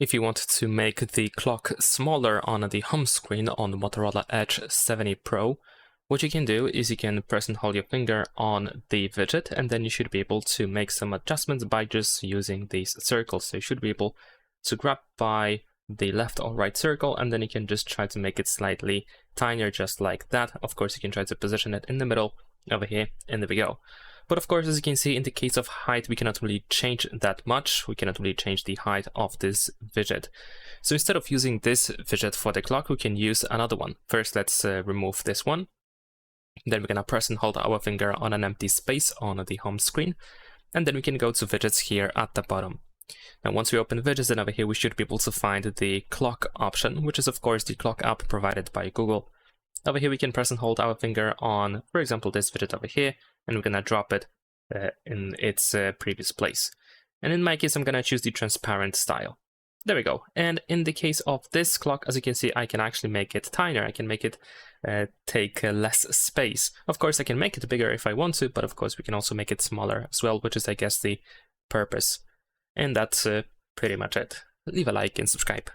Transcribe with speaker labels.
Speaker 1: If you want to make the clock smaller on the home screen on the Motorola Edge 70 Pro, what you can do is you can press and hold your finger on the widget, and then you should be able to make some adjustments by just using these circles. So you should be able to grab by the left or right circle, and then you can just try to make it slightly tinier, just like that. Of course, you can try to position it in the middle over here, and there we go. But of course, as you can see, in the case of height, we cannot really change that much. We cannot really change the height of this widget. So instead of using this widget for the clock, we can use another one. First, let's remove this one. Then we're gonna press and hold our finger on an empty space on the home screen. And then we can go to widgets here at the bottom. Now, once we open widgets, then over here, we should be able to find the clock option, which is of course the clock app provided by Google. Over here, we can press and hold our finger on, for example, this widget over here, and we're gonna drop it in its previous place. And in my case, I'm gonna choose the transparent style. There we go. And in the case of this clock, as you can see, I can actually make it tinier. I can make it take less space. Of course, I can make it bigger if I want to, but of course, we can also make it smaller as well, which is, I guess, the purpose. And that's pretty much it. Leave a like and subscribe.